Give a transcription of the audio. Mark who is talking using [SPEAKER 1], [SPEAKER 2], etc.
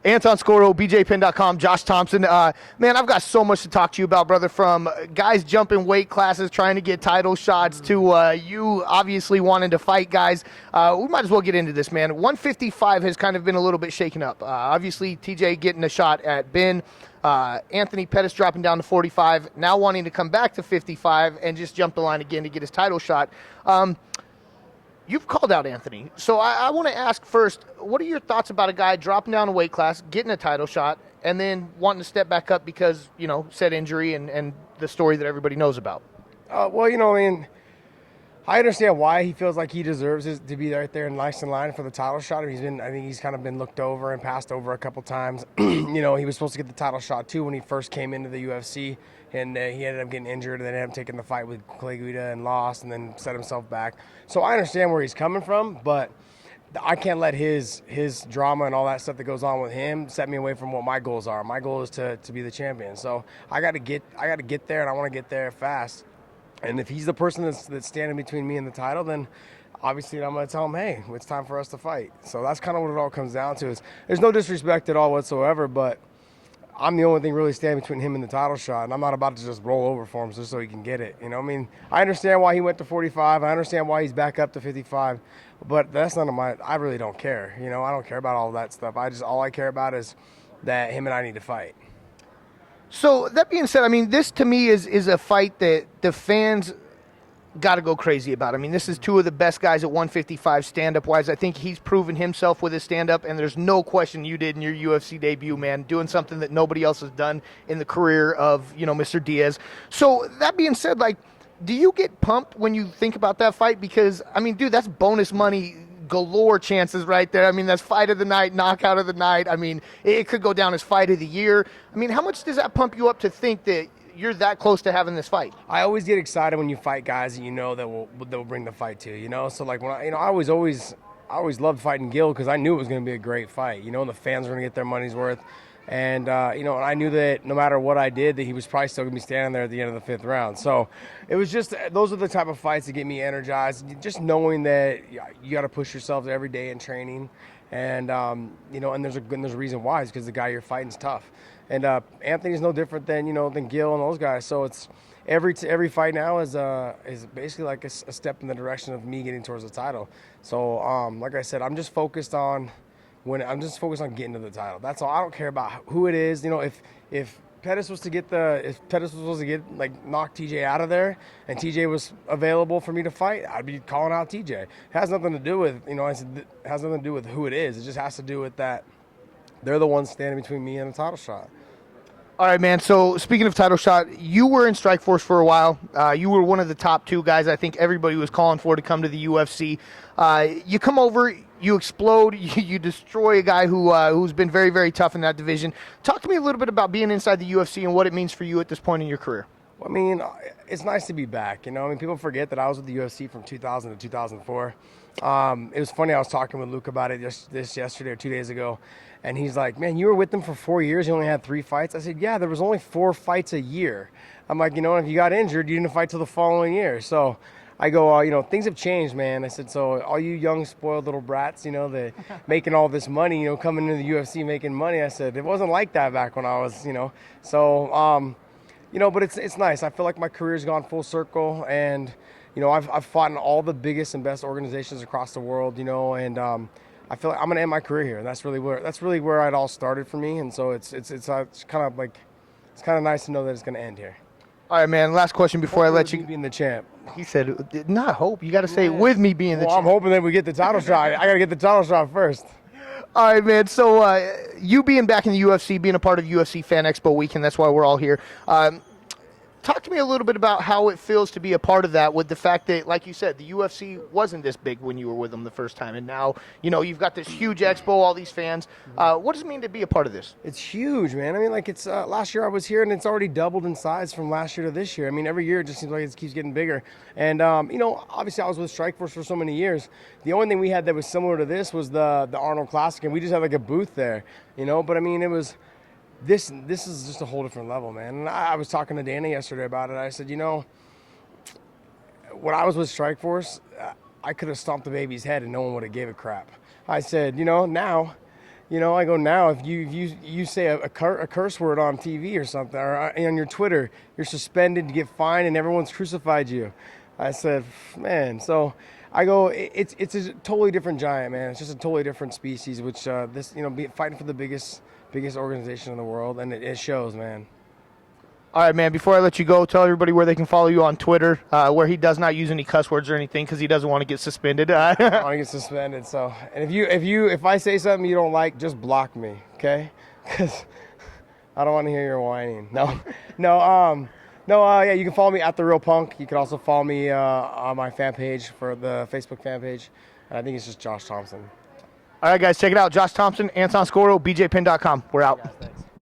[SPEAKER 1] Anton Scoro, BJPin.com, Josh Thomson. Man, I've got so much to talk to you about, brother, from guys jumping weight classes, trying to get title shots, to you obviously wanting to fight guys. We might as well get into this, man. 155 has kind of been a little bit shaken up. Obviously, TJ getting a shot at Ben. Anthony Pettis dropping down to 45, now wanting to come back to 55 and just jump the line again to get his title shot. You've called out Anthony, so I want to ask first, what are your thoughts about a guy dropping down a weight class, getting a title shot, and then wanting to step back up because, said injury and the story that everybody knows about?
[SPEAKER 2] I understand why he feels like he deserves to be right there and nice in line for the title shot. I think he's kind of been looked over and passed over a couple times. He was supposed to get the title shot too when he first came into the UFC, and he ended up getting injured, and then ended up taking the fight with Clay Guida and lost, and then set himself back. So I understand where he's coming from, but I can't let his drama and all that stuff that goes on with him set me away from what my goals are. My goal is to be the champion. So I got to get there, and I want to get there fast. And if he's the person that's standing between me and the title, then obviously I'm going to tell him, hey, it's time for us to fight. So that's kind of what it all comes down to. There's no disrespect at all whatsoever, but I'm the only thing really standing between him and the title shot, and I'm not about to just roll over for him just so he can get it. I understand why he went to 45. I understand why he's back up to 55, but that's none of I really don't care. I don't care about all that stuff. All I care about is that him and I need to fight.
[SPEAKER 1] So that being said, this to me is a fight that the fans got to go crazy about. This is two of the best guys at 155 stand-up wise. I think he's proven himself with his stand-up, and there's no question you did in your UFC debut, man, doing something that nobody else has done in the career of, Mr. Diaz. So that being said, do you get pumped when you think about that fight? Because, dude, that's bonus money galore chances right there. That's fight of the night, knockout of the night. It could go down as fight of the year. how much does that pump you up to think that you're that close to having this fight?
[SPEAKER 2] I always get excited when you fight guys that that will bring the fight to you. So when I always loved fighting Gil because I knew it was going to be a great fight. The fans were going to get their money's worth. And, I knew that no matter what I did, that he was probably still going to be standing there at the end of the fifth round. So it was just, those are the type of fights that get me energized. Just knowing that you got to push yourself every day in training. And, and there's a reason why. It's because the guy you're fighting is tough. And Anthony's no different than Gil and those guys. So it's every fight now is basically like a step in the direction of me getting towards the title. So like I said, I'm just focused on getting to the title. That's all. I don't care about who it is. If Pettis was to get knock TJ out of there, and TJ was available for me to fight, I'd be calling out TJ. It has nothing to do with it has nothing to do with who it is. It just has to do with that they're the ones standing between me and a title shot.
[SPEAKER 1] All right, man. So speaking of title shot, you were in Strikeforce for a while. You were one of the top two guys I think everybody was calling for to come to the UFC. You come over, you explode, you destroy a guy who's been very, very tough in that division. Talk to me a little bit about being inside the UFC and what it means for you at this point in your career.
[SPEAKER 2] It's nice to be back. People forget that I was with the UFC from 2000 to 2004. It was funny. I was talking with Luke about it yesterday or 2 days ago, and he's like, "Man, you were with them for 4 years. You only had 3 fights." I said, "Yeah, there was only 4 fights a year." I'm like, if you got injured, you didn't fight till the following year. So I go, things have changed, man. I said, so all you young, spoiled little brats, that making all this money, coming into the UFC making money. I said, it wasn't like that back when I was, So, but it's nice. I feel like my career's gone full circle, and I've fought in all the biggest and best organizations across the world, and I feel like I'm gonna end my career here, and that's really where it all started for me. And so it's kind of nice to know that it's gonna end here.
[SPEAKER 1] All right, man. Last question before I let you.
[SPEAKER 2] Being the champ.
[SPEAKER 1] He said, "Not hope. You got to say with me being the champ."
[SPEAKER 2] I'm hoping that we get the title shot. I got to get the title shot first.
[SPEAKER 1] All right, man. So you being back in the UFC, being a part of UFC Fan Expo weekend, that's why we're all here. Talk to me a little bit about how it feels to be a part of that, with the fact that, like you said, the UFC wasn't this big when you were with them the first time, and now you've got this huge expo, all these fans. What does it mean to be a part of this?
[SPEAKER 2] It's huge, man. It's last year I was here, and it's already doubled in size from last year to this year. Every year it just seems like it keeps getting bigger. And obviously I was with Strikeforce for so many years. The only thing we had that was similar to this was the Arnold Classic, and we just had like a booth there, But it was. This is just a whole different level, man. And I was talking to Dana yesterday about it. I said, when I was with Strikeforce, I could have stomped the baby's head and no one would have gave a crap. I said, now You know, I go, now if you say a curse word on TV or something, or on your Twitter, you're suspended, you get fined, and everyone's crucified you. I said, man. So I go, it's a totally different giant, man. It's just a totally different species. Which this, you know, fighting for the biggest organization in the world, and it shows, man.
[SPEAKER 1] All right, man, before I let you go, tell everybody where they can follow you on Twitter, where he does not use any cuss words or anything because he doesn't want to get suspended.
[SPEAKER 2] I don't want to get suspended. So, and if I say something you don't like, just block me, okay? Because I don't want to hear your whining. No. Yeah, you can follow me at The Real Punk. You can also follow me on my fan page, for the Facebook fan page. I think it's just Josh Thomson.
[SPEAKER 1] All right, guys, check it out. Josh Thomson, Anton Scoro, BJPin.com. We're out.